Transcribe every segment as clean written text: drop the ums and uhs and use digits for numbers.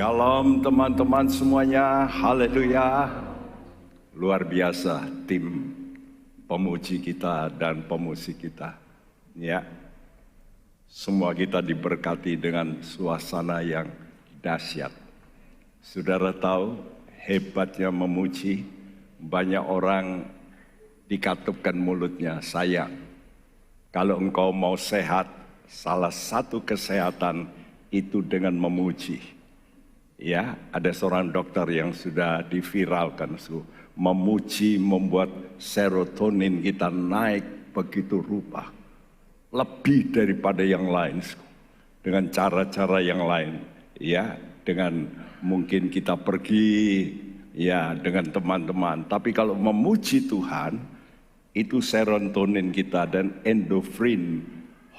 Shalom teman-teman semuanya, haleluya. Luar biasa tim pemuji kita dan pemusik kita. Ya, semua kita diberkati dengan suasana yang dahsyat. Saudara tahu hebatnya memuji, banyak orang dikatupkan mulutnya, sayang. Kalau engkau mau sehat, salah satu kesehatan itu dengan memuji. Ya, ada seorang dokter yang sudah diviralkan, memuji membuat serotonin kita naik begitu rupa, lebih daripada yang lain, dengan cara-cara yang lain. Ya, dengan mungkin kita pergi, ya, dengan teman-teman. Tapi kalau memuji Tuhan, itu serotonin kita dan endorfin,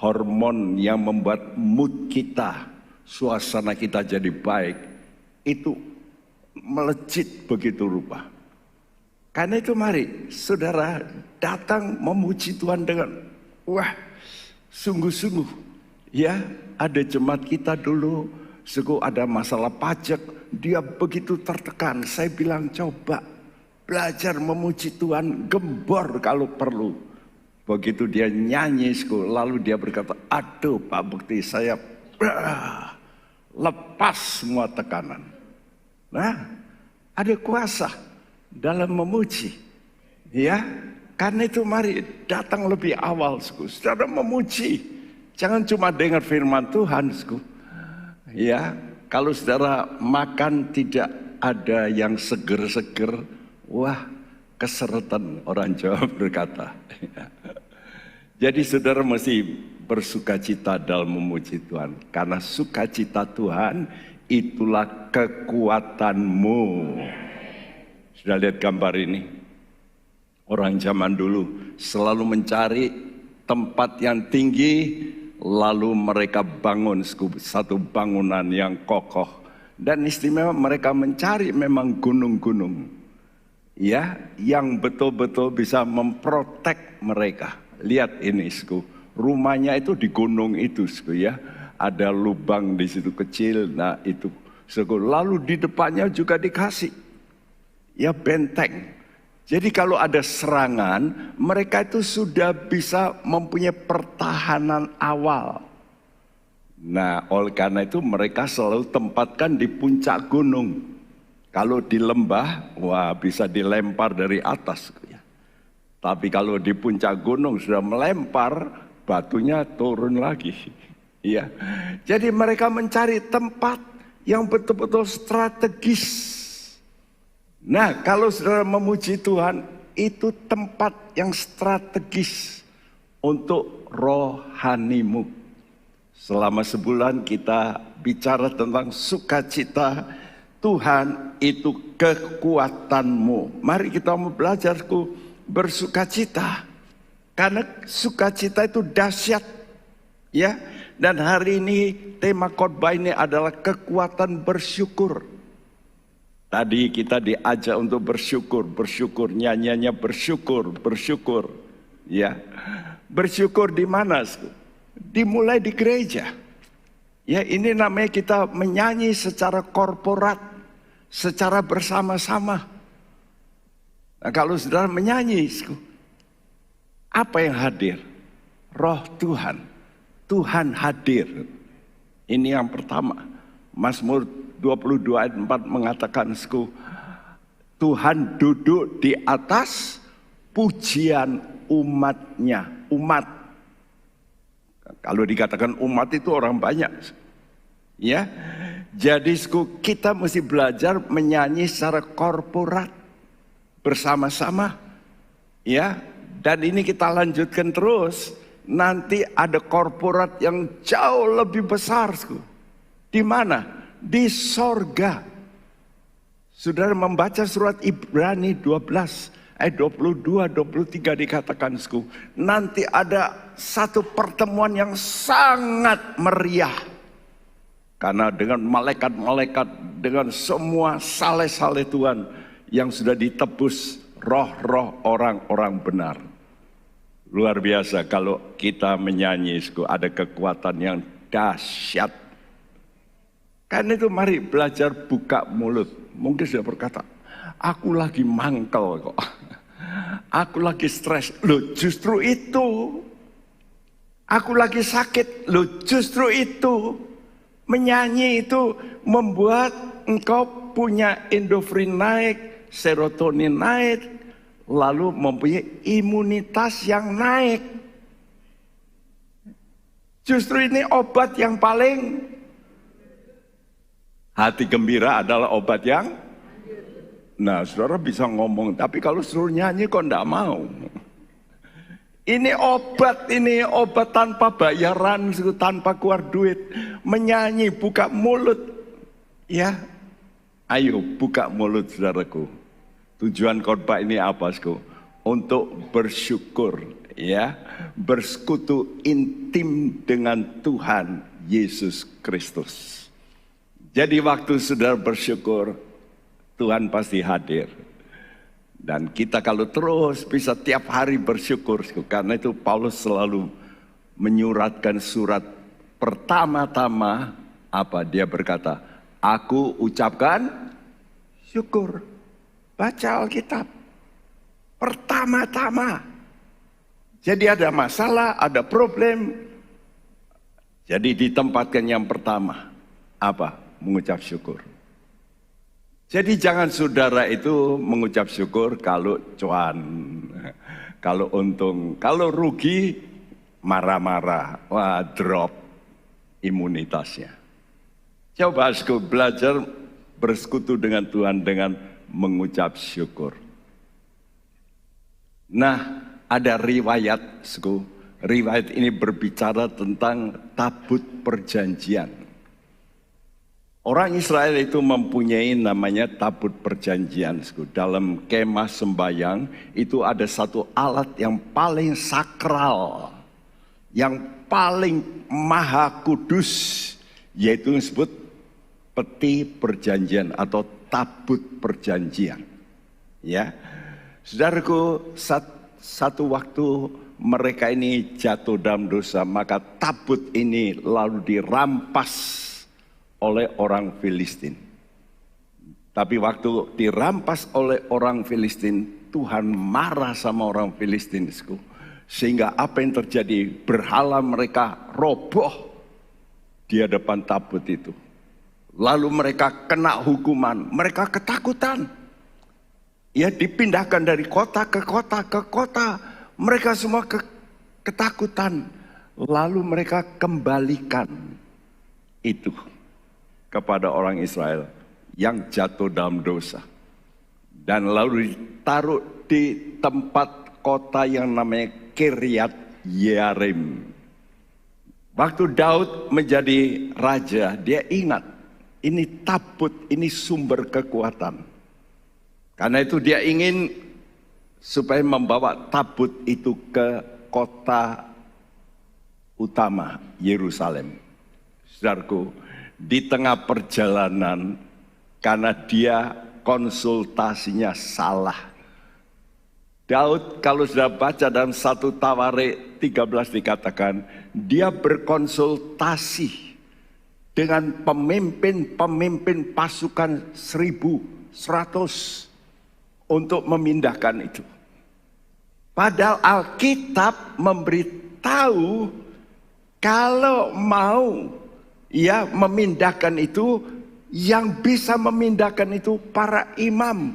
hormon yang membuat mood kita, suasana kita jadi baik, itu melejit begitu rupa. Karena itu mari saudara datang memuji Tuhan dengan sungguh-sungguh. Ya, ada jemaat kita dulu, ada masalah pajak, dia begitu tertekan. Saya bilang coba belajar memuji Tuhan, gembor kalau perlu. Begitu dia nyanyi, lalu dia berkata, aduh Pak Bekti, saya lepas semua tekanan. Nah, ada kuasa dalam memuji. Ya, karena itu mari datang lebih awal, saudara memuji. Jangan cuma dengar firman Tuhan, Ya, kalau saudara makan tidak ada yang seger-seger, wah, keseretan, orang Jawa berkata. Jadi saudara mesti bersukacita dalam memuji Tuhan. Karena sukacita Tuhan itulah kekuatanmu. Sudah lihat gambar ini? Orang zaman dulu selalu mencari tempat yang tinggi, lalu mereka bangun satu bangunan yang kokoh. Dan istimewa mereka mencari memang gunung-gunung, ya, yang betul-betul bisa memprotek mereka. Lihat ini, rumahnya itu di gunung itu, ya. Ada lubang di situ kecil, nah itu. Lalu di depannya juga dikasih, ya, benteng. Jadi kalau ada serangan, mereka itu sudah bisa mempunyai pertahanan awal. Nah, oleh karena itu mereka selalu tempatkan di puncak gunung. Kalau di lembah, wah, bisa dilempar dari atas. Ya. Tapi kalau di puncak gunung sudah melempar, batunya turun lagi. Ya, jadi mereka mencari tempat yang betul-betul strategis. Nah, kalau saudara memuji Tuhan, itu tempat yang strategis untuk rohanimu. Selama sebulan kita bicara tentang sukacita. Tuhan itu kekuatanmu. Mari kita mau belajar bersukacita. Karena sukacita itu dahsyat. Ya. Dan hari ini tema khotbah ini adalah kekuatan bersyukur. Tadi kita diajak untuk bersyukur, nyanyiannya bersyukur. Ya. Bersyukur di mana? Dimulai di gereja. Ya, ini namanya kita menyanyi secara korporat, secara bersama-sama. Nah, kalau saudara menyanyi, apa yang hadir? Roh Tuhan. Tuhan hadir. Ini yang pertama. Mazmur 22 ayat 4 mengatakan, Tuhan duduk di atas pujian umatnya. Umat. Kalau dikatakan umat itu orang banyak. Ya. Jadi kita mesti belajar menyanyi secara korporat. Bersama-sama. Ya. Dan ini kita lanjutkan terus. Nanti ada korporat yang jauh lebih besar. Di mana? Di sorga. Saudara membaca surat Ibrani 12 ayat 22-23 dikatakan, nanti ada satu pertemuan yang sangat meriah. Karena dengan malaikat-malaikat, dengan semua saleh-saleh Tuhan yang sudah ditebus roh-roh orang-orang benar. Luar biasa kalau kita menyanyi, ada kekuatan yang dahsyat. Karena itu mari belajar buka mulut. Mungkin sudah berkata, aku lagi mangkel kok. Aku lagi stres. Loh justru itu. Aku lagi sakit. Loh justru itu. Menyanyi itu membuat engkau punya endorfin naik, serotonin naik, lalu mempunyai imunitas yang naik. Justru ini obat yang paling. Hati gembira adalah obat yang. Nah, saudara bisa ngomong, tapi kalau suruh nyanyi kok enggak mau. Ini obat tanpa bayaran, tanpa keluar duit. Menyanyi, buka mulut. Ya, ayo buka mulut saudaraku. Tujuan khotbah ini apa, saudaraku? Untuk bersyukur, ya, bersekutu intim dengan Tuhan Yesus Kristus. Jadi waktu saudara bersyukur, Tuhan pasti hadir. Dan kita kalau terus bisa tiap hari bersyukur, karena itu Paulus selalu menyuratkan surat pertama-tama apa? Dia berkata, aku ucapkan syukur. Baca Alkitab. Pertama-tama. Jadi ada masalah, ada problem. Jadi ditempatkan yang pertama. Apa? Mengucap syukur. Jadi jangan saudara itu mengucap syukur kalau cuan, kalau untung, kalau rugi marah-marah, wah drop imunitasnya. Coba aku belajar bersekutu dengan Tuhan dengan mengucap syukur. Nah, ada riwayat, riwayat ini berbicara tentang tabut perjanjian. Orang Israel itu mempunyai namanya tabut perjanjian. Dalam kemah sembayang itu ada satu alat yang paling sakral, yang paling maha kudus, yaitu disebut peti perjanjian atau tabut perjanjian. Ya, saudaraku, satu waktu mereka ini jatuh dalam dosa, maka tabut ini lalu dirampas oleh orang Filistin. Tapi waktu dirampas oleh orang Filistin, Tuhan marah sama orang Filistin. Sehingga apa yang terjadi? Berhala mereka roboh di hadapan tabut itu. Lalu mereka kena hukuman, mereka ketakutan. Ya, dipindahkan dari kota ke kota ke kota. Mereka semua ketakutan. Lalu mereka kembalikan itu kepada orang Israel yang jatuh dalam dosa. Dan lalu ditaruh di tempat kota yang namanya Kiryat Yearim. Waktu Daud menjadi raja, dia ingat, ini tabut, ini sumber kekuatan. Karena itu dia ingin supaya membawa tabut itu ke kota utama, Yerusalem. Saudaraku, di tengah perjalanan, karena dia konsultasinya salah. Daud kalau sudah baca dalam 1 Tawarik 13 dikatakan, dia berkonsultasi dengan pemimpin pasukan 1.100 untuk memindahkan itu. Padahal Alkitab memberitahu kalau mau memindahkan itu, yang bisa memindahkan itu para imam.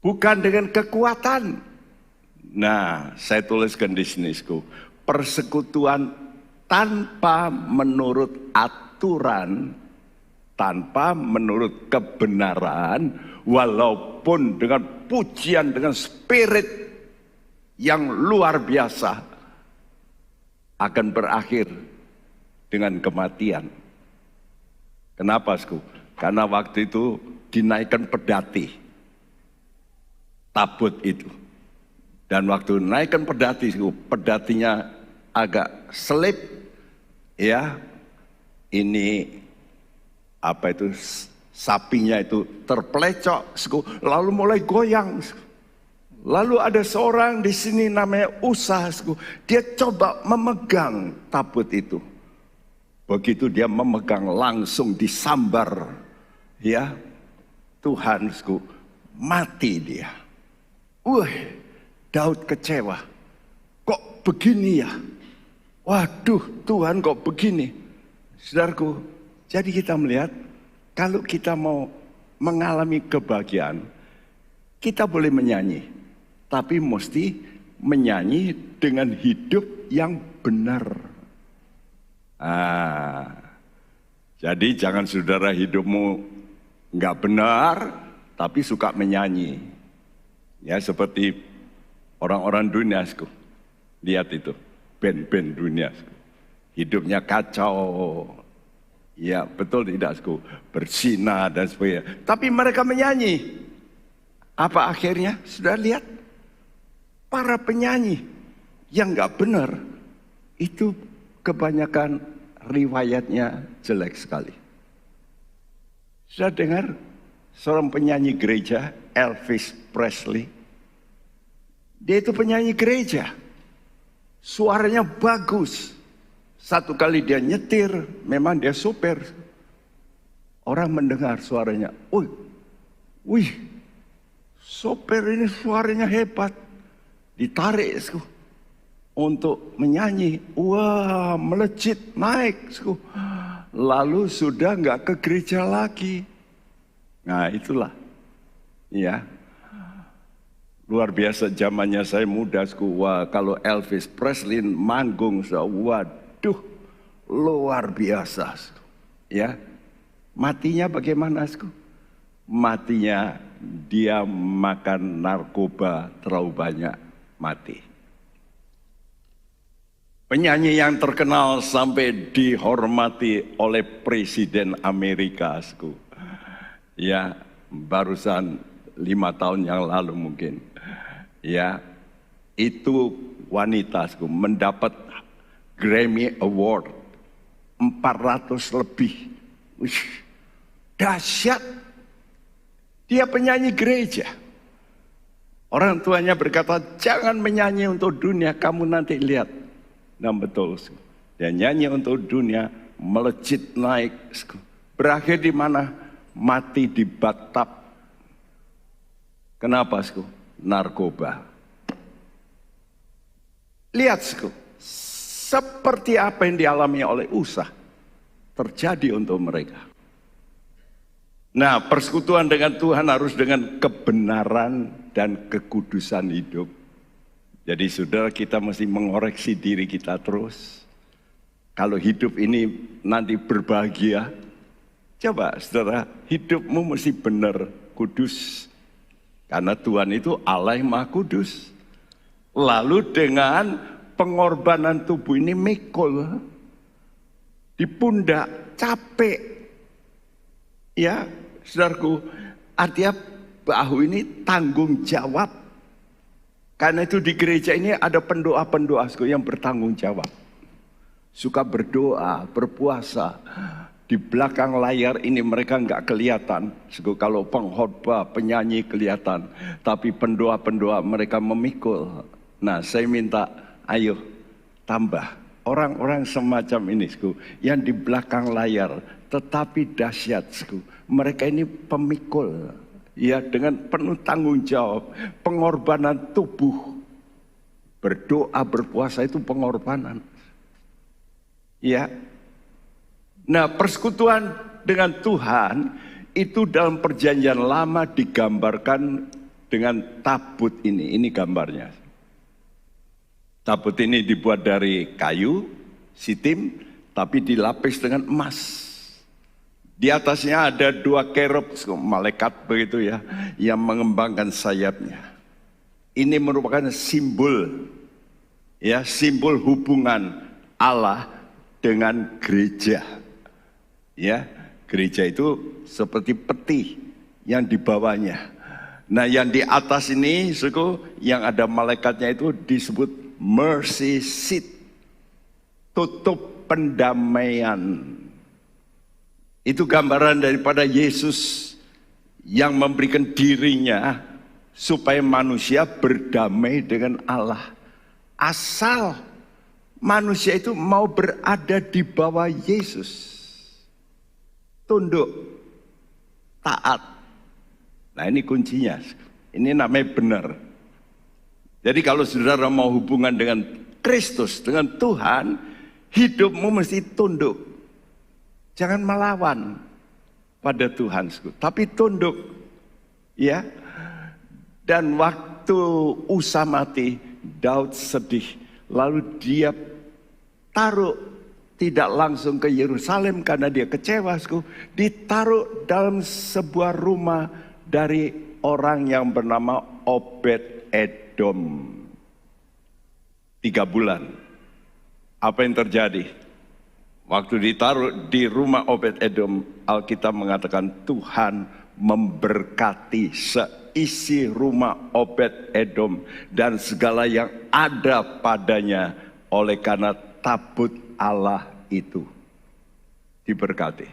Bukan dengan kekuatan. Nah, saya tuliskan di sini, persekutuan tanpa menurut aturan, tanpa menurut kebenaran, walaupun dengan pujian, dengan spirit yang luar biasa, akan berakhir dengan kematian. Kenapa, Karena waktu itu dinaikkan pedati tabut itu. Dan waktu naikkan pedati, pedatinya agak selip, ya. Ini apa itu, sapinya itu terpelecok, lalu mulai goyang. Lalu ada seorang di sini namanya Usa, dia coba memegang tabut itu. Begitu dia memegang langsung disambar, ya Tuhanku, mati dia. Daud kecewa. Kok begini ya? Waduh, Tuhan kok begini? Saudaraku, jadi kita melihat kalau kita mau mengalami kebahagiaan, kita boleh menyanyi, tapi mesti menyanyi dengan hidup yang benar. Jadi jangan saudara hidupmu nggak benar, tapi suka menyanyi. Ya seperti orang-orang dunia, lihat itu, band-band dunia. Hidupnya kacau. Ya betul tidak, bersinar dan sebagainya. Tapi mereka menyanyi. Apa akhirnya? Sudah lihat? Para penyanyi yang nggak benar, itu kebanyakan riwayatnya jelek sekali. Sudah dengar seorang penyanyi gereja, Elvis Presley? Dia itu penyanyi gereja. Suaranya bagus. Satu kali dia nyetir, memang dia sopir. Orang mendengar suaranya, wih, sopir ini suaranya hebat. Ditarik untuk menyanyi, wah melejit naik. Lalu sudah nggak ke gereja lagi. Nah itulah, ya. Luar biasa zamannya saya muda, wah kalau Elvis Presley manggung, waduh luar biasa, ya. Matinya bagaimana, Matinya dia makan narkoba terlalu banyak, mati. Penyanyi yang terkenal sampai dihormati oleh Presiden Amerika, ya barusan 5 tahun yang lalu mungkin. Ya, itu wanita mendapat Grammy Award 400 lebih. Dahsyat. Dia penyanyi gereja. Orang tuanya berkata, jangan menyanyi untuk dunia, kamu nanti lihat. Dan betul, dia nyanyi untuk dunia, melejit naik. Berakhir di mana? Mati di bathtub. Kenapa, narkoba. Lihat, seperti apa yang dialami oleh Usa terjadi untuk mereka. Nah, persekutuan dengan Tuhan harus dengan kebenaran dan kekudusan hidup. Jadi saudara, kita mesti mengoreksi diri kita terus. Kalau hidup ini nanti berbahagia, coba saudara, hidupmu mesti benar, kudus. Karena Tuhan itu Allah yang Maha Kudus. Lalu dengan pengorbanan tubuh ini mikul, di pundak, capek. Ya, saudaraku, artinya bahu ini tanggung jawab. Karena itu di gereja ini ada pendoa-pendoa yang bertanggung jawab. Suka berdoa, berpuasa. Di belakang layar ini mereka nggak kelihatan. Kalau pengkhotbah, penyanyi kelihatan. Tapi pendoa-pendoa mereka memikul. Nah, saya minta, ayo tambah. Orang-orang semacam ini, yang di belakang layar, tetapi dahsyat, mereka ini pemikul. Ya, dengan penuh tanggung jawab, pengorbanan tubuh. Berdoa, berpuasa itu pengorbanan. Ya. Nah, persekutuan dengan Tuhan itu dalam perjanjian lama digambarkan dengan tabut ini. Ini gambarnya. Tabut ini dibuat dari kayu, sitim, tapi dilapis dengan emas. Di atasnya ada 2 kerub, malaikat begitu ya, yang mengembangkan sayapnya. Ini merupakan simbol, ya, simbol hubungan Allah dengan gereja. Ya, gereja itu seperti peti yang dibawanya. Nah, yang di atas ini, yang ada malaikatnya itu disebut mercy seat, tutup pendamaian. Itu gambaran daripada Yesus yang memberikan dirinya supaya manusia berdamai dengan Allah. Asal manusia itu mau berada di bawah Yesus. Tunduk, taat. Nah ini kuncinya. Ini namanya benar. Jadi kalau saudara mau hubungan dengan Kristus, dengan Tuhan, hidupmu mesti tunduk. Jangan melawan pada Tuhan, tapi tunduk. Ya. Dan waktu Usa mati, Daud sedih. Lalu dia taruh tidak langsung ke Yerusalem karena dia kecewa. Ditaruh dalam sebuah rumah dari orang yang bernama Obed Edom. 3 bulan. Apa yang terjadi? Waktu ditaruh di rumah Obed Edom, Alkitab mengatakan Tuhan memberkati seisi rumah Obed Edom dan segala yang ada padanya oleh karena tabut Allah itu diberkati.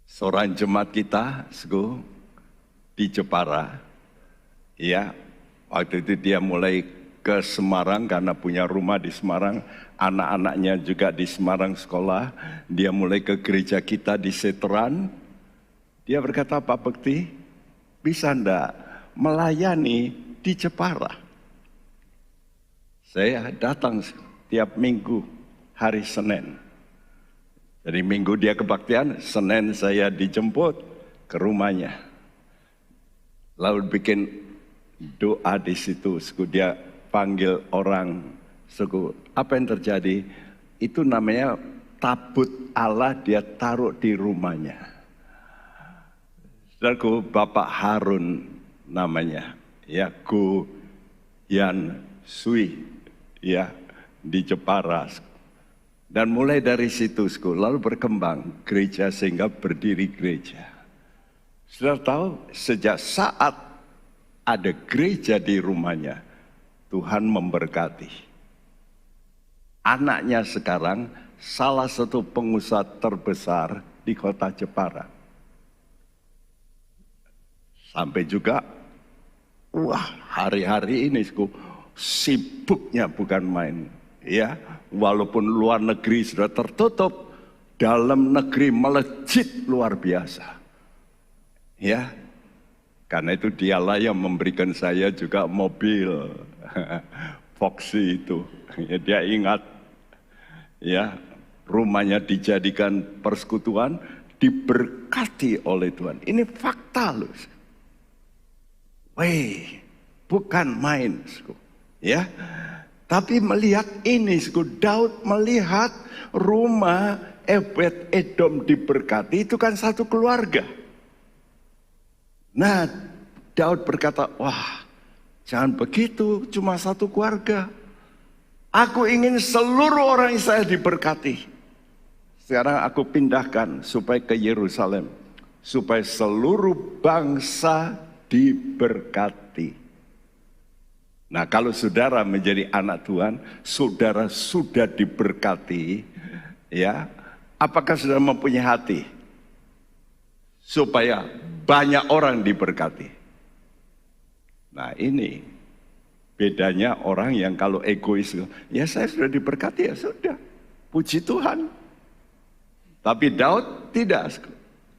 Seorang jemaat kita di Jepara, ya, waktu itu dia mulai ke Semarang karena punya rumah di Semarang, anak-anaknya juga di Semarang sekolah. Dia mulai ke gereja kita di Seteran. Dia berkata, Pak Bekti, bisa enggak melayani di Jepara? Saya datang tiap minggu hari Senin. Jadi minggu dia kebaktian, Senin saya dijemput ke rumahnya. Lalu bikin doa di situ, dia panggil orang, apa yang terjadi? Itu namanya tabut Allah dia taruh di rumahnya. Saudaraku, Bapak Harun namanya, ya, Go Yan Sui, ya, di Jepara. Dan mulai dari situ, lalu berkembang gereja sehingga berdiri gereja. Saudara tahu, sejak saat ada gereja di rumahnya, Tuhan memberkati. Anaknya sekarang salah satu pengusaha terbesar di kota Jepara. Sampai juga, wah, hari-hari ini sibuknya bukan main. Ya, walaupun luar negeri sudah tertutup, dalam negeri melejit luar biasa. Ya, karena itu dialah yang memberikan saya juga mobil Foxy itu. Ya, dia ingat, ya, rumahnya dijadikan persekutuan, diberkati oleh Tuhan. Ini fakta loh. Weh, bukan main, ya. Tapi melihat ini, Daud melihat rumah Obed Edom diberkati, itu kan satu keluarga. Nah, Daud berkata, wah, jangan begitu, cuma satu keluarga. Aku ingin seluruh orang Israel diberkati. Sekarang aku pindahkan supaya ke Yerusalem, supaya seluruh bangsa diberkati. Nah, kalau saudara menjadi anak Tuhan, saudara sudah diberkati, ya. Apakah saudara mempunyai hati supaya banyak orang diberkati? Nah, ini bedanya orang yang kalau egois, ya saya sudah diberkati, ya sudah, puji Tuhan. Tapi Daud tidak.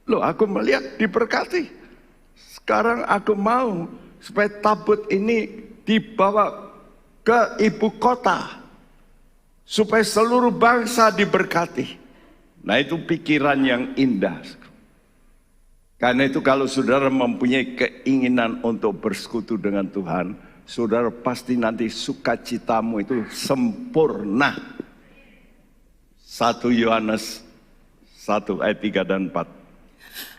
Loh, aku melihat diberkati. Sekarang aku mau supaya tabut ini dibawa ke ibu kota, supaya seluruh bangsa diberkati. Nah, itu pikiran yang indah. Karena itu kalau saudara mempunyai keinginan untuk bersekutu dengan Tuhan, saudara pasti nanti sukacitamu itu sempurna. 1 Yohanes 1 ayat 3 dan 4.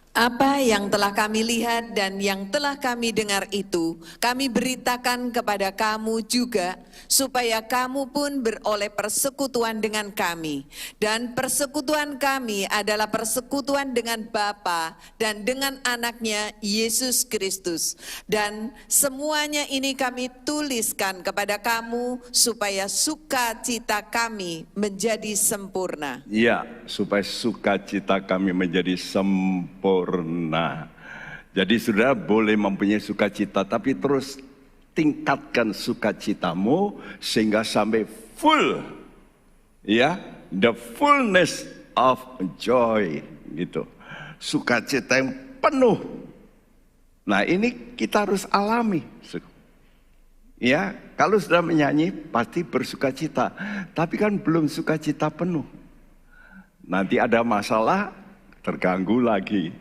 Apa yang telah kami lihat dan yang telah kami dengar itu, kami beritakan kepada kamu juga, supaya kamu pun beroleh persekutuan dengan kami. Dan persekutuan kami adalah persekutuan dengan Bapa dan dengan anaknya Yesus Kristus. Dan semuanya ini kami tuliskan kepada kamu, supaya sukacita kami menjadi sempurna. Ya, supaya sukacita kami menjadi sempurna. Jadi saudara boleh mempunyai sukacita, tapi terus tingkatkan sukacitamu sehingga sampai full, ya, the fullness of joy, gitu. Sukacita yang penuh. Nah, ini kita harus alami. Ya, kalau sudah menyanyi pasti bersukacita, tapi kan belum sukacita penuh. Nanti ada masalah, terganggu lagi.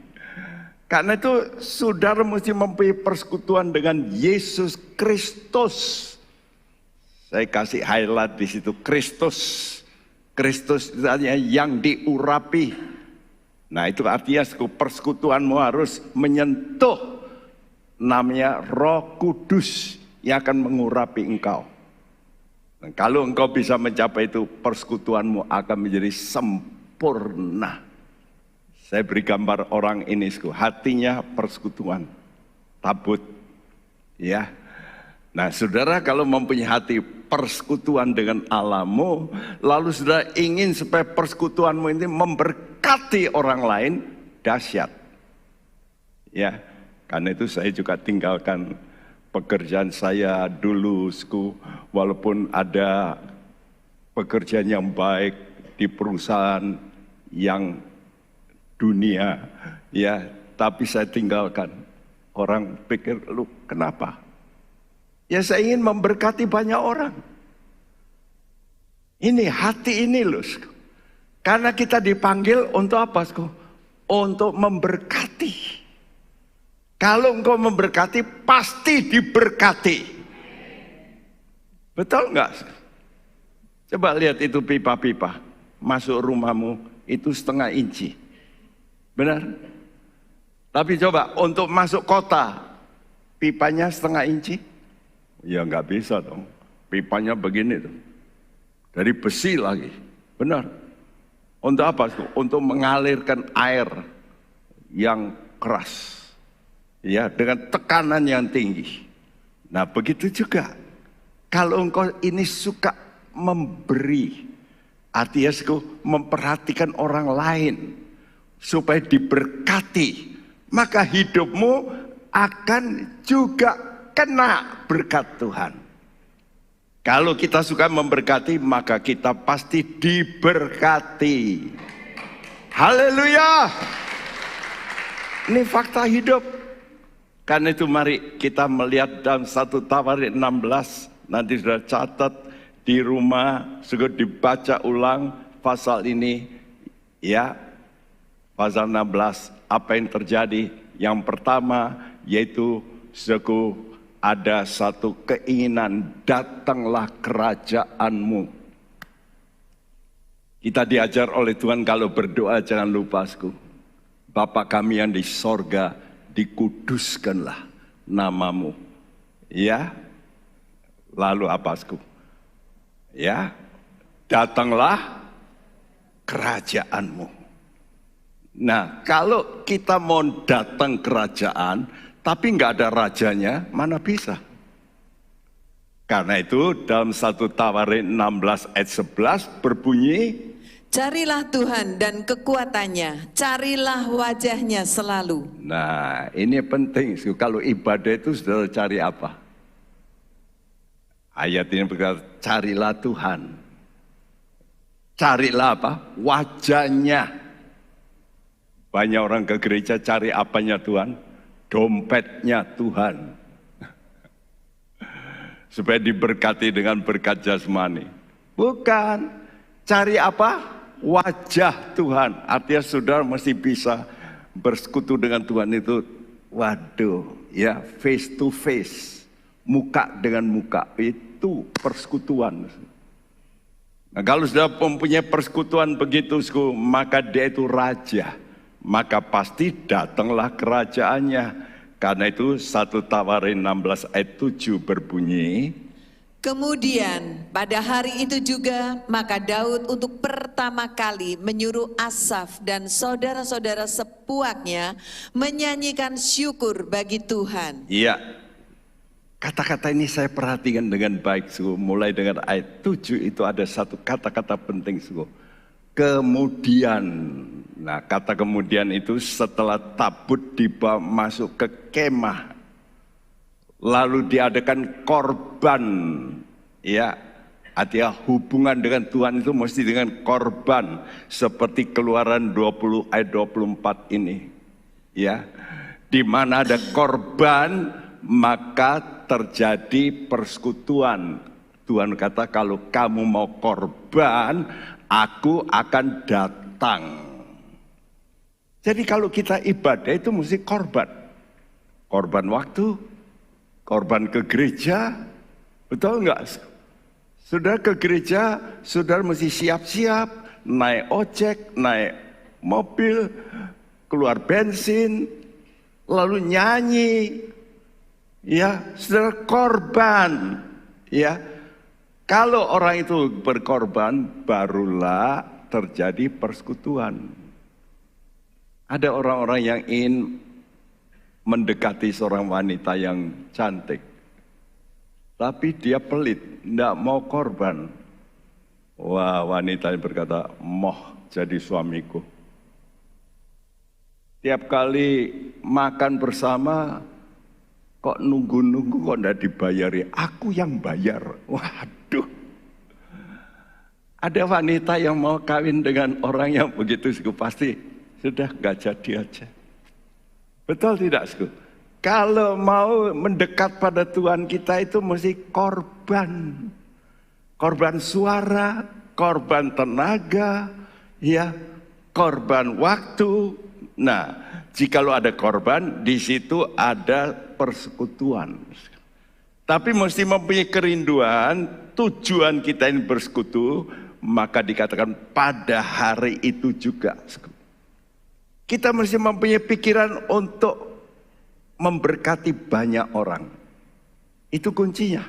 Karena itu saudara mesti mempunyai persekutuan dengan Yesus Kristus. Saya kasih highlight di situ, Kristus. Kristus itu artinya yang diurapi. Nah, itu artinya persekutuanmu harus menyentuh namanya Roh Kudus yang akan mengurapi engkau. Nah, kalau engkau bisa mencapai itu, persekutuanmu akan menjadi sempurna. Saya beri gambar orang ini, hatinya persekutuan, tabut, ya. Nah, saudara kalau mempunyai hati persekutuan dengan Allahmu, lalu saudara ingin supaya persekutuanmu ini memberkati orang lain, dahsyat. Ya, karena itu saya juga tinggalkan pekerjaan saya dulu, walaupun ada pekerjaan yang baik di perusahaan yang dunia, ya, tapi saya tinggalkan. Orang pikir, lu kenapa? Ya, saya ingin memberkati banyak orang. Ini hati ini loh. Karena kita dipanggil untuk apa? Untuk memberkati. Kalau engkau memberkati, pasti diberkati. Betul enggak? Coba lihat itu pipa-pipa. Masuk rumahmu, itu 1/2 inci. Benar? Tapi coba untuk masuk kota, pipanya 1/2 inci? Ya nggak bisa dong. Pipanya begini tuh. Dari besi lagi. Benar? Untuk apa? Untuk mengalirkan air yang keras. Ya, dengan tekanan yang tinggi. Nah, begitu juga. Kalau engkau ini suka memberi, artinya memperhatikan orang lain supaya diberkati, maka hidupmu akan juga kena berkat Tuhan. Kalau kita suka memberkati, maka kita pasti diberkati. Haleluya. Ini fakta hidup. Karena itu mari kita melihat dalam 1 Tawarin 16. Nanti sudah catat di rumah, segera dibaca ulang pasal ini. Ya, pasal 16, apa yang terjadi? Yang pertama yaitu ada satu keinginan, datanglah kerajaanmu. Kita diajar oleh Tuhan kalau berdoa jangan lupa, Bapa kami yang di sorga, dikuduskanlah namamu. Ya, lalu apa, ya, datanglah kerajaanmu. Nah, kalau kita mau datang kerajaan, tapi nggak ada rajanya, mana bisa? Karena itu dalam 1 Tawarin 16 ayat 11 berbunyi, carilah Tuhan dan kekuatannya, carilah wajahnya selalu. Nah, ini penting. Kalau ibadah itu sudah cari apa? Ayat ini berkata, carilah Tuhan. Carilah apa? Wajahnya. Banyak orang ke gereja cari apanya Tuhan? Dompetnya Tuhan. Supaya diberkati dengan berkat jasmani. Bukan. Cari apa? Wajah Tuhan. Artinya saudara mesti bisa bersekutu dengan Tuhan itu. Waduh, ya, face to face. Muka dengan muka. Itu persekutuan. Nah, kalau sudah mempunyai persekutuan begitu, maka dia itu raja. Maka pasti datanglah kerajaannya. Karena itu 1 Tawarin 16 ayat 7 berbunyi, kemudian pada hari itu juga maka Daud untuk pertama kali menyuruh Asaf dan saudara-saudara sepuaknya menyanyikan syukur bagi Tuhan. Iya, kata-kata ini saya perhatikan dengan baik, mulai dengan ayat 7 itu ada satu kata-kata penting, kemudian. Nah, kata kemudian itu setelah tabut dibawa masuk ke kemah. lalu diadakan korban, ya, artinya hubungan dengan Tuhan itu mesti dengan korban, seperti Keluaran 20 ayat 24 ini, ya, di mana ada korban maka terjadi persekutuan. Tuhan kata kalau kamu mau korban, aku akan datang. Jadi kalau kita ibadah itu mesti korban. Korban waktu, korban ke gereja, betul enggak? Saudara ke gereja, saudara mesti siap-siap, naik ojek, naik mobil, keluar bensin, lalu nyanyi, ya, saudara korban, ya. Kalau orang itu berkorban, barulah terjadi persekutuan. Ada orang-orang yang ingin mendekati seorang wanita yang cantik, tapi dia pelit, tidak mau korban. Wah, wanita yang berkata, moh jadi suamiku. Tiap kali makan bersama, kok nunggu-nunggu kok tidak dibayari, aku yang bayar. Waduh. Ada wanita yang mau kawin dengan orang yang begitu, pasti sudah gak jadi aja. Betul tidak, Sku? Kalau mau mendekat pada Tuhan kita itu mesti korban. Korban suara, korban tenaga, ya, korban waktu. Nah, jikalau ada korban, di situ ada persekutuan. Tapi mesti mempunyai kerinduan, tujuan kita ini bersekutu, maka dikatakan pada hari itu juga. Kita mesti mempunyai pikiran untuk memberkati banyak orang. Itu kuncinya.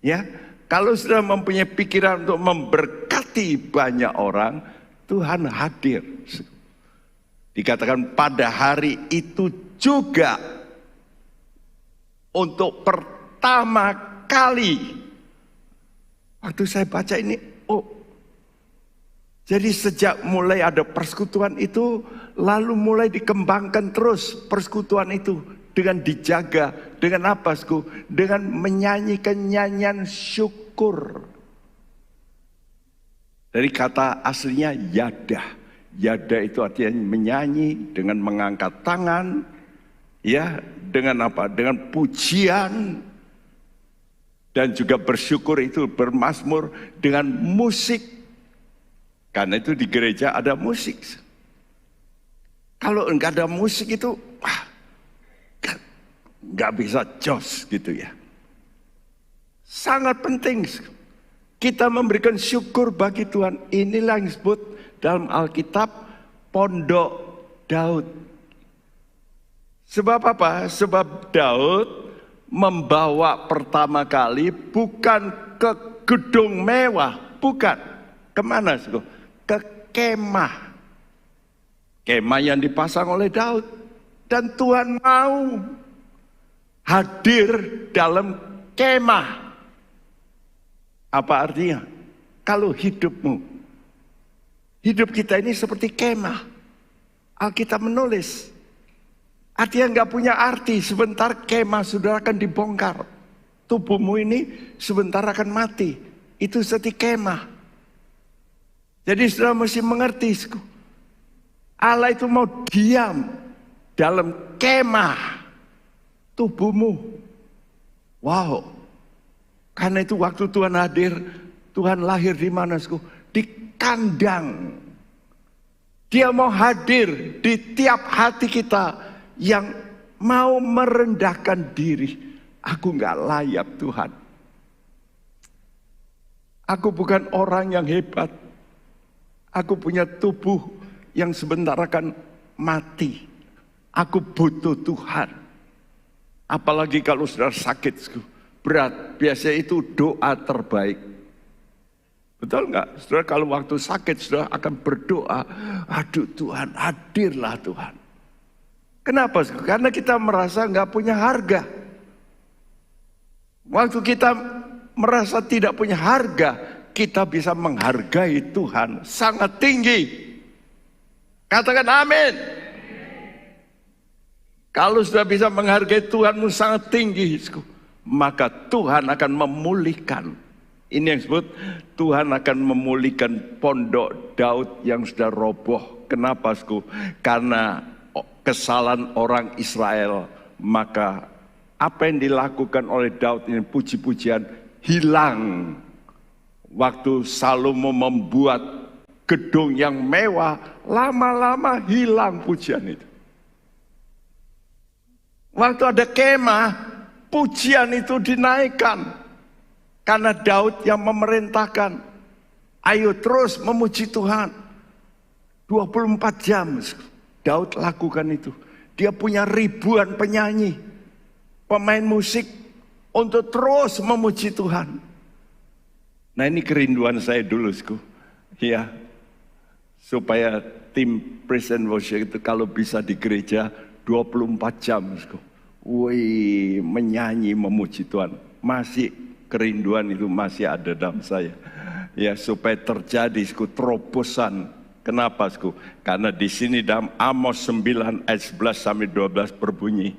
Ya, kalau sudah mempunyai pikiran untuk memberkati banyak orang, Tuhan hadir. Dikatakan pada hari itu juga, untuk pertama kali. Waktu saya baca ini, jadi sejak mulai ada persekutuan itu, lalu mulai dikembangkan terus persekutuan itu dengan dijaga. Dengan apa, Sku? Dengan menyanyikan nyanyian syukur. Dari kata aslinya yada. Yada itu artinya menyanyi dengan mengangkat tangan, ya, dengan apa? Dengan pujian, dan juga bersyukur itu bermazmur dengan musik. Karena itu di gereja ada musik. Kalau enggak ada musik itu enggak bisa jos gitu ya. Sangat penting kita memberikan syukur bagi Tuhan. Inilah yang disebut dalam Alkitab pondok Daud. Sebab apa? Sebab Daud membawa pertama kali bukan ke gedung mewah, bukan. Kemana? Ke kemah. Kemah yang dipasang oleh Daud. Dan Tuhan mau hadir dalam kemah. Apa artinya? Kalau hidupmu, hidup kita ini seperti kemah. Alkitab menulis. Artinya nggak punya arti, sebentar kemah saudara akan dibongkar. Tubuhmu ini sebentar akan mati. Itu seperti kemah. Jadi saudara mesti mengerti, Allah itu mau diam dalam kemah tubuhmu. Wow. Karena itu waktu Tuhan hadir, Tuhan lahir di mana, di kandang. Dia mau hadir di tiap hati kita yang mau merendahkan diri. Aku nggak layak, Tuhan. Aku bukan orang yang hebat. Aku punya tubuh yang sebentar akan mati. Aku butuh Tuhan. Apalagi kalau sudah sakit, berat. Biasanya itu doa terbaik. Betul nggak? Saudara kalau waktu sakit, saudara akan berdoa. Aduh Tuhan, hadirlah Tuhan. Kenapa? Karena kita merasa nggak punya harga. Waktu kita merasa tidak punya harga, kita bisa menghargai Tuhan sangat tinggi. Katakan amin. Kalau sudah bisa menghargai Tuhanmu sangat tinggi, maka Tuhan akan memulihkan. Ini yang disebut Tuhan akan memulihkan pondok Daud yang sudah roboh. Kenapa, Karena kesalahan orang Israel, maka apa yang dilakukan oleh Daud ini puji-pujian hilang. Waktu Salomo membuat gedung yang mewah, lama-lama hilang pujian itu. Waktu ada kemah, pujian itu dinaikkan. Karena Daud yang memerintahkan. Ayo terus memuji Tuhan. 24 jam Daud lakukan itu. Dia punya ribuan penyanyi, pemain musik untuk terus memuji Tuhan. Nah, ini kerinduan saya dulu, ya, supaya tim praise and worship itu kalau bisa di gereja 24 jam, wih, menyanyi memuji Tuhan. Masih kerinduan itu masih ada dalam saya, ya, supaya terjadi terobosan. Kenapa, Karena di sini dalam Amos 9 ayat 11 sampai 12 berbunyi,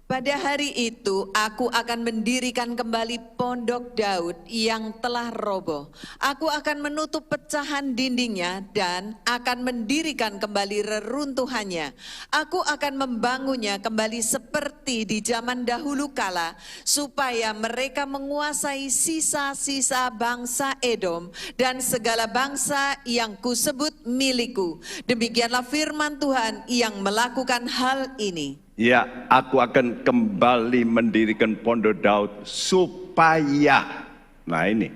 pada hari itu aku akan mendirikan kembali pondok Daud yang telah roboh. Aku akan menutup pecahan dindingnya dan akan mendirikan kembali reruntuhannya. Aku akan membangunnya kembali seperti di zaman dahulu kala, supaya mereka menguasai sisa-sisa bangsa Edom dan segala bangsa yang kusebut milikku. Demikianlah firman Tuhan yang melakukan hal ini. Ya, aku akan kembali mendirikan pondok Daud supaya, nah ini,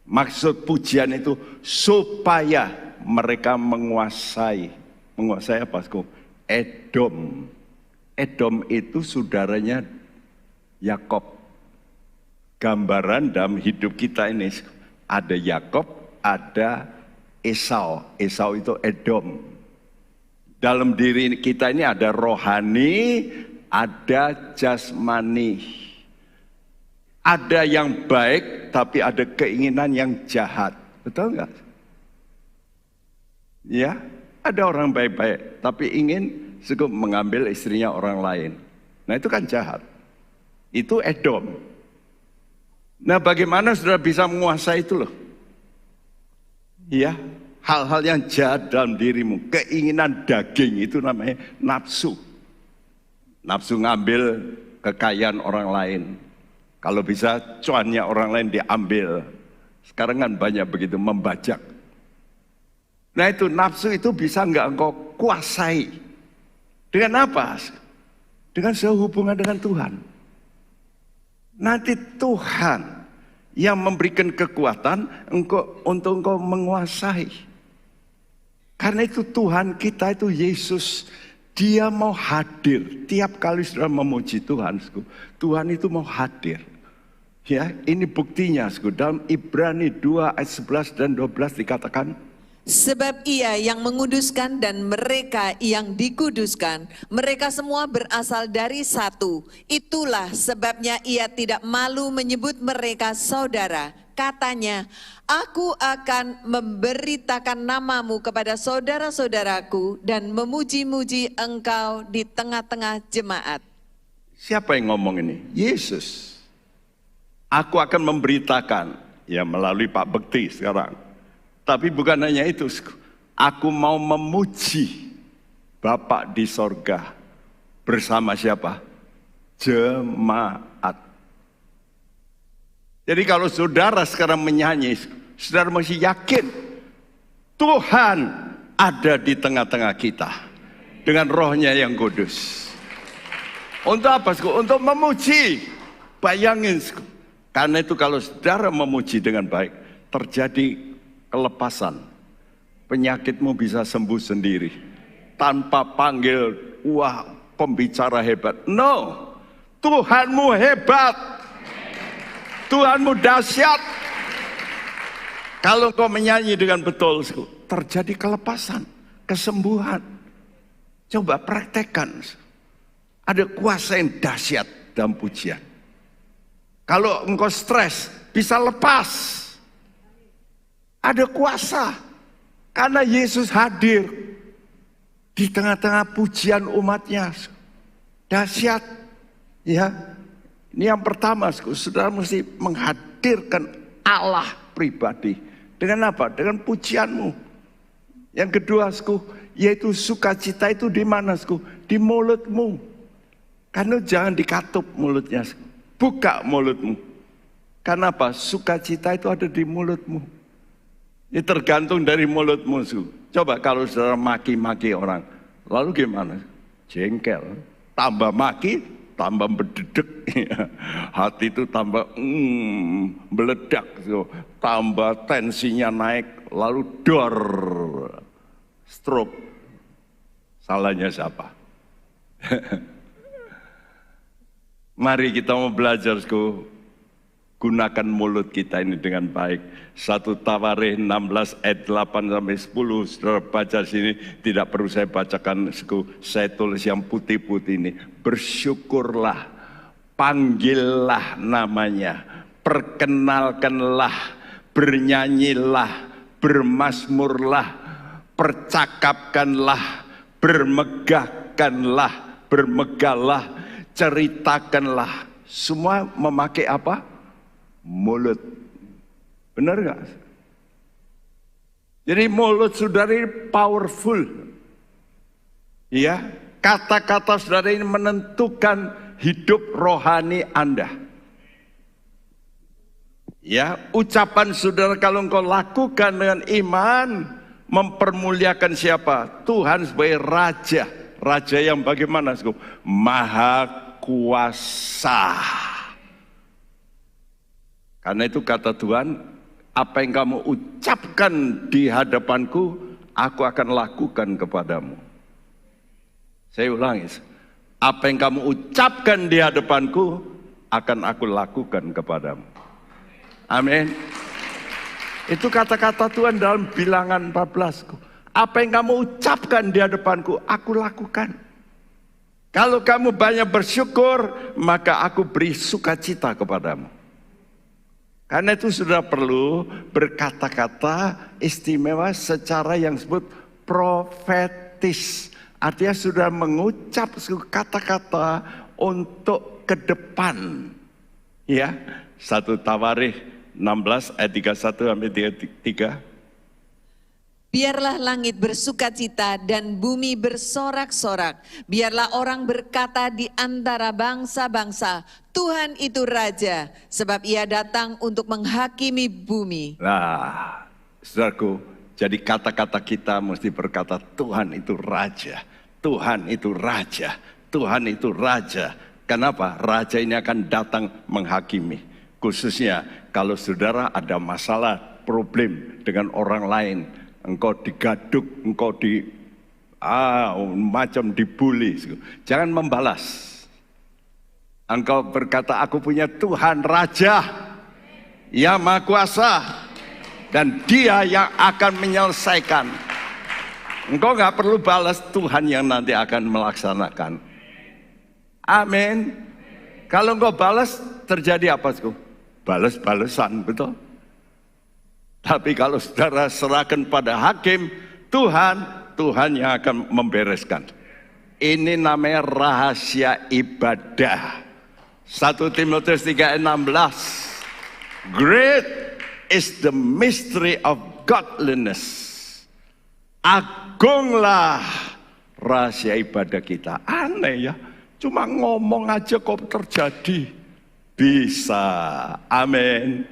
maksud pujian itu supaya mereka menguasai apa, Edom. Edom itu saudaranya Yakob. Gambaran dalam hidup kita ini, ada Yakob, ada Esau. Esau itu Edom. Dalam diri kita ini ada rohani, ada jasmani. Ada yang baik, tapi ada keinginan yang jahat. Betul nggak? Ya, ada orang baik-baik, tapi ingin mengambil istrinya orang lain. Nah, itu kan jahat. Itu Edom. Nah, bagaimana saudara bisa menguasai itu loh? Ya, hal-hal yang jahat dalam dirimu, keinginan daging itu namanya nafsu. Nafsu ngambil kekayaan orang lain. Kalau bisa cuannya orang lain diambil. Sekarang kan banyak begitu, membajak. Nah itu nafsu itu bisa nggak engkau kuasai. Dengan apa? Dengan sehubungan dengan Tuhan. Nanti Tuhan yang memberikan kekuatan untuk engkau menguasai. Karena itu Tuhan kita itu Yesus, dia mau hadir. Tiap kali saudara memuji Tuhan, Tuhan itu mau hadir. Ya, ini buktinya, dalam Ibrani 2 ayat 11 dan 12 dikatakan, sebab ia yang menguduskan dan mereka yang dikuduskan, mereka semua berasal dari satu. Itulah sebabnya ia tidak malu menyebut mereka saudara. Katanya, aku akan memberitakan namamu kepada saudara-saudaraku dan memuji-muji engkau di tengah-tengah jemaat. Siapa yang ngomong ini? Yesus. Aku akan memberitakan, ya melalui Pak Bekti sekarang. Tapi bukan hanya itu, aku mau memuji Bapak di sorga bersama siapa? Jemaat. Jadi kalau saudara sekarang menyanyi, saudara mesti yakin Tuhan ada di tengah-tengah kita dengan rohnya yang kudus. Untuk apa? Untuk memuji. Bayangin. Karena itu kalau saudara memuji dengan baik, terjadi kelepasan. Penyakitmu bisa sembuh sendiri. Tanpa panggil, wah pembicara hebat. No, Tuhanmu hebat. Tuhanmu dahsyat. Kalau kau menyanyi dengan betul, terjadi kelepasan, kesembuhan. Coba praktekkan. Ada kuasa yang dahsyat dalam pujian. Kalau engkau stres, bisa lepas. Ada kuasa. Karena Yesus hadir di tengah-tengah pujian umatnya. Dahsyat. Ya. Ini yang pertama, saudara mesti menghadirkan Allah pribadi. Dengan apa? Dengan pujianmu. Yang kedua, yaitu sukacita itu di mana? Di mulutmu. Karena jangan dikatup mulutnya. Buka mulutmu. Karena apa? Sukacita itu ada di mulutmu. Ini tergantung dari mulutmu. Coba kalau saudara maki-maki orang. Lalu gimana? Jengkel. Tambah maki, tambah berdedek. Hati itu tambah meledak. Tambah tensinya naik. Lalu dor. Stroke. Salahnya siapa? Mari kita mau belajar, gunakan mulut kita ini dengan baik. 1 Tawarikh 16 ayat 8-10, saudara baca sini, tidak perlu saya bacakan, saya tulis yang putih-putih ini. Bersyukurlah, panggillah namanya, perkenalkanlah, bernyanyilah, bermazmurlah, percakapkanlah, bermegahlah, ceritakanlah. Semua memakai apa? Mulut. Benar gak? Jadi mulut saudara ini powerful. Ya, kata-kata saudara ini menentukan hidup rohani Anda. Ya, ucapan saudara kalau engkau lakukan dengan iman, mempermuliakan siapa? Tuhan sebagai Raja. Raja yang bagaimana? Maha kuasa. Karena itu kata Tuhan, apa yang kamu ucapkan di hadapanku, aku akan lakukan kepadamu. Saya ulangi, apa yang kamu ucapkan di hadapanku, akan aku lakukan kepadamu. Amin. Itu kata-kata Tuhan dalam Bilangan 14. Apa yang kamu ucapkan di hadapanku, aku lakukan. Kalau kamu banyak bersyukur, maka aku beri sukacita kepadamu. Karena itu sudah perlu berkata-kata istimewa secara yang disebut profetis. Artinya sudah mengucap kata-kata untuk ke depan. Ya, 1 Tawarikh 16 ayat 31-33. Biarlah langit bersukacita dan bumi bersorak-sorak. Biarlah orang berkata di antara bangsa-bangsa, Tuhan itu Raja, sebab ia datang untuk menghakimi bumi. Nah, saudaraku, jadi kata-kata kita mesti berkata, Tuhan itu Raja, Tuhan itu Raja, Tuhan itu Raja. Kenapa? Raja ini akan datang menghakimi. Khususnya kalau saudara ada masalah, problem dengan orang lain, engkau digaduk, engkau macam dibully. Jangan membalas. Engkau berkata, aku punya Tuhan Raja, Ia Maha Kuasa, dan Dia yang akan menyelesaikan. Engkau gak perlu balas, Tuhan yang nanti akan melaksanakan. Amin. Kalau engkau balas, terjadi apa? Balas-balesan, betul? Tapi kalau saudara serahkan pada hakim, Tuhan yang akan membereskan. Ini namanya rahasia ibadah. 1 Timotius 3:16. Great is the mystery of godliness. Agunglah rahasia ibadah kita. Aneh ya, cuma ngomong aja kok terjadi. Bisa, amin.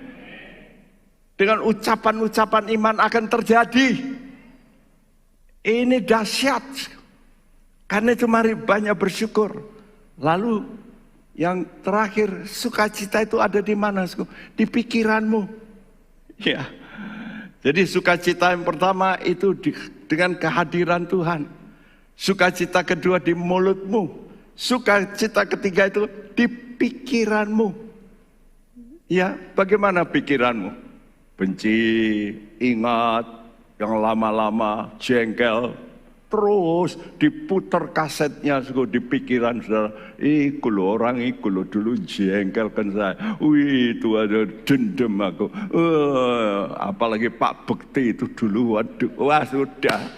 Dengan ucapan-ucapan iman akan terjadi. Ini dahsyat. Karena itu mari banyak bersyukur. Lalu yang terakhir, sukacita itu ada di mana? Di pikiranmu. Ya. Jadi sukacita yang pertama itu dengan kehadiran Tuhan. Sukacita kedua di mulutmu. Sukacita ketiga itu di pikiranmu. Ya, bagaimana pikiranmu? Benci, ingat, yang lama-lama, jengkel, terus diputar kasetnya di pikiran saudara. Iku lo orang iku lo dulu jengkel kan saya. Wih, itu ada dendam aku. Apalagi Pak Bekti itu dulu, waduh, wah sudah.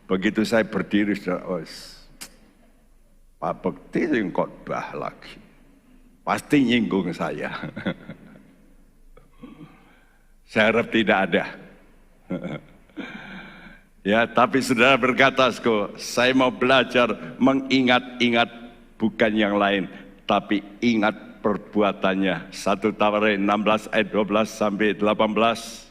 Begitu saya berdiri saudara, Pak Bekti yang khotbah lagi. Pasti nyinggung saya. Saya harap tidak ada. Ya, tapi saudara berkata, saya mau belajar mengingat-ingat bukan yang lain, tapi ingat perbuatannya. 1 Tawarin 16 ayat 12 sampai 18.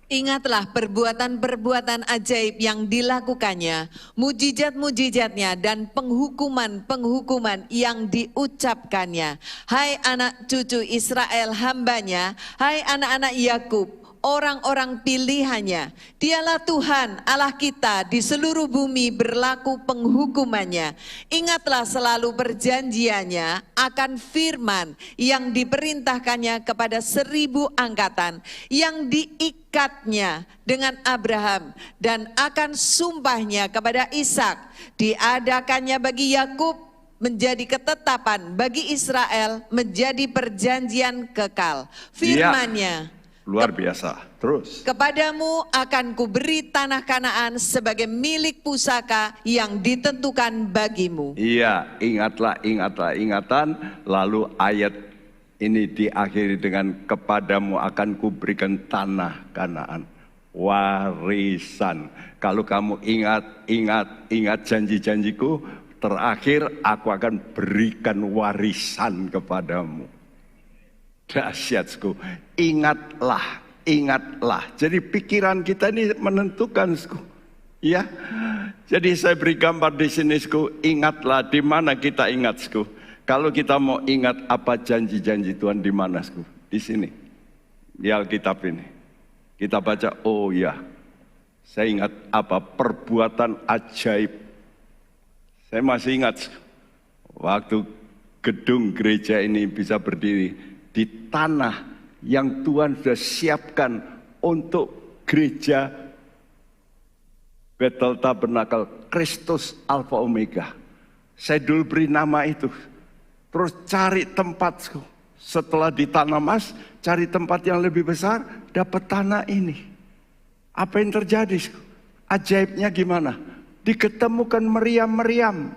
Ingatlah perbuatan-perbuatan ajaib yang dilakukannya, mujizat-mujizatnya dan penghukuman-penghukuman yang diucapkannya. Hai anak cucu Israel hambanya, hai anak-anak Yakub, orang-orang pilihannya. Dialah Tuhan Allah kita, di seluruh bumi berlaku penghukumannya. Ingatlah selalu perjanjiannya akan firman yang diperintahkannya kepada 1000 angkatan, yang diikatnya dengan Abraham dan akan sumpahnya kepada Ishak, diadakannya bagi Yakub menjadi ketetapan, bagi Israel menjadi perjanjian kekal. Firman-Nya, luar biasa. Terus. Kepadamu akan kuberi tanah Kanaan sebagai milik pusaka yang ditentukan bagimu. Iya, ingatlah, ingatan. Lalu ayat ini diakhiri dengan kepadamu akan kuberikan tanah Kanaan. Warisan. Kalau kamu ingat janji-janjiku, terakhir aku akan berikan warisan kepadamu. Dahsyatku, ingatlah. Jadi pikiran kita ini menentukan, ya. Jadi saya beri gambar di sini, ingatlah. Di mana kita ingat, Kalau kita mau ingat apa janji-janji Tuhan di mana, Di sini, di Alkitab ini. Kita baca, oh ya, saya ingat apa perbuatan ajaib. Saya masih ingat waktu gedung gereja ini bisa berdiri di tanah yang Tuhan sudah siapkan untuk gereja Bethel Tabernakel Kristus Alfa Omega. Saya dulu beri nama itu. Terus cari tempat. Setelah di Tanah Mas, cari tempat yang lebih besar, dapat tanah ini. Apa yang terjadi? Ajaibnya gimana? Diketemukan meriam-meriam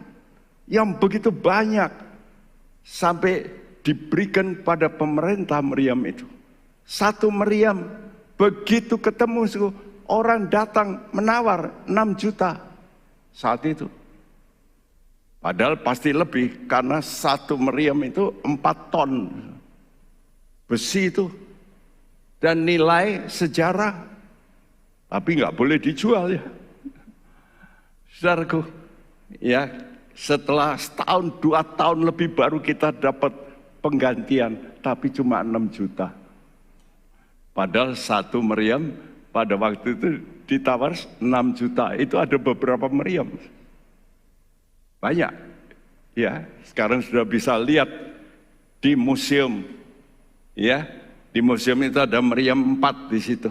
yang begitu banyak. Sampai diberikan pada pemerintah meriam itu. Satu meriam, begitu ketemu, orang datang menawar 6 juta saat itu. Padahal pasti lebih, karena satu meriam itu 4 ton besi itu. Dan nilai sejarah, tapi nggak boleh dijual ya. Saudaraku, ya, setelah setahun 2 tahun lebih baru kita dapat penggantian, tapi cuma 6 juta. Padahal satu meriam pada waktu itu ditawar 6 juta. Itu ada beberapa meriam. Banyak. Ya, sekarang sudah bisa lihat di museum. Ya, di museum itu ada meriam 4 di situ.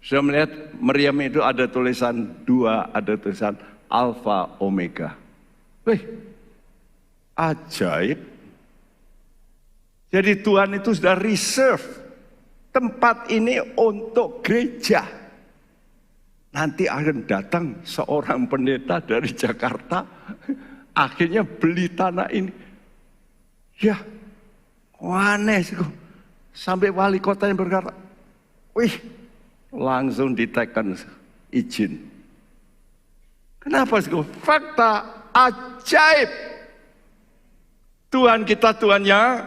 Sudah melihat meriam itu ada tulisan 2, ada tulisan Alfa Omega. Wih, ajaib. Jadi Tuhan itu sudah reserve tempat ini untuk gereja. Nanti akan datang seorang pendeta dari Jakarta, akhirnya beli tanah ini. Ya, aneh sih. Sampai wali kota yang berkata, wih, langsung ditekan izin. Kenapa sih? Fakta ajaib. Tuhan kita Tuhan yang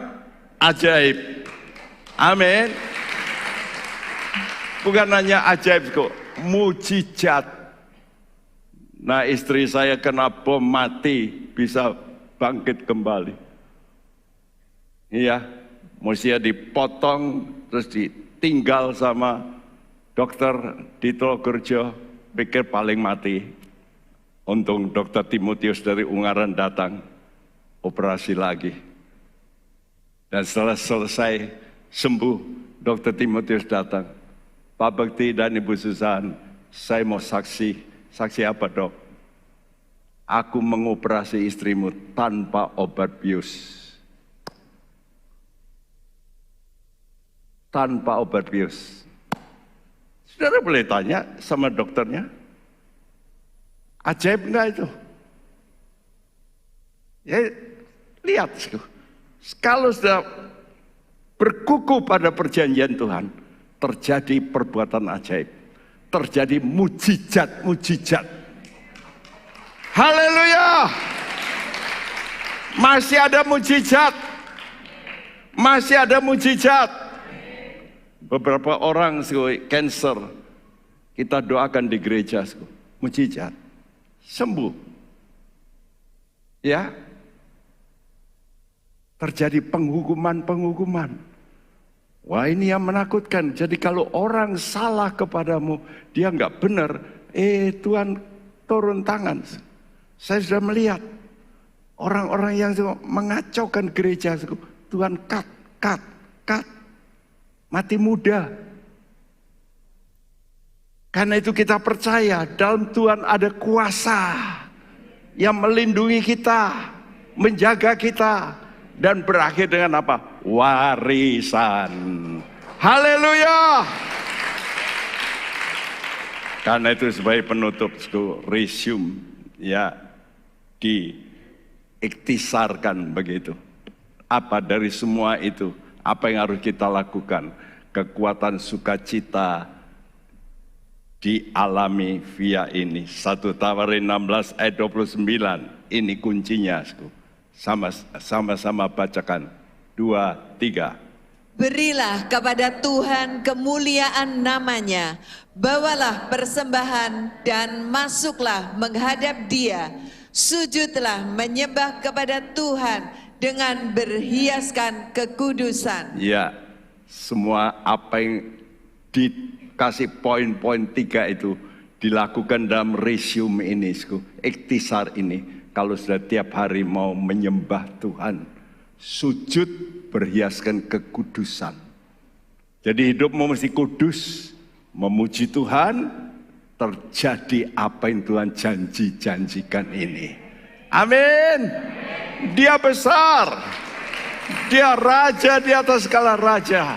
ajaib. Amin. Bukan hanya ajaib kok, mujizat. Nah, istri saya kena bom mati, bisa bangkit kembali. Iya, mesti dipotong, terus ditinggal sama dokter di Trogerjo, pikir paling mati. Untung dokter Timotius dari Ungaran datang, operasi lagi. Dan setelah selesai sembuh, dokter Timotius datang. Pak Bekti dan Ibu Susan, saya mau saksi. Saksi apa, Dok? Aku mengoperasi istrimu tanpa obat bius. Tanpa obat bius. Saudara boleh tanya sama dokternya, ajaib enggak itu? Ya, lihat, kalau sudah berkuku pada perjanjian Tuhan, terjadi perbuatan ajaib, terjadi mujizat-mujizat. Haleluya! Masih ada mujizat, masih ada mujizat. Beberapa orang cancer, kita doakan di gereja, mujizat, sembuh. Ya, terjadi penghukuman. Wah, ini yang menakutkan. Jadi kalau orang salah kepadamu, dia nggak benar, Tuhan turun tangan. Saya sudah melihat orang-orang yang mengacaukan gereja, Tuhan cut, mati muda. Karena itu kita percaya dalam Tuhan ada kuasa yang melindungi kita, menjaga kita, dan berakhir dengan apa? Warisan. Haleluya. Karena itu sebagai penutup, resume ya diiktisarkan begitu. Apa dari semua itu? Apa yang harus kita lakukan? Kekuatan sukacita dialami via ini. 1 Tawarin 16 ayat 29. Ini kuncinya. Sama-sama bacakan. 2, 3. Berilah kepada Tuhan kemuliaan namanya, bawalah persembahan dan masuklah menghadap Dia, sujudlah menyembah kepada Tuhan dengan berhiaskan kekudusan. Ya, semua apa yang dikasih poin-poin 3 itu dilakukan dalam resume ini, iktisar ini. Kalau sudah tiap hari mau menyembah Tuhan, sujud berhiaskan kekudusan. Jadi hidupmu mesti kudus, memuji Tuhan, terjadi apa yang Tuhan janjikan ini. Amin. Dia besar, Dia raja di atas segala raja.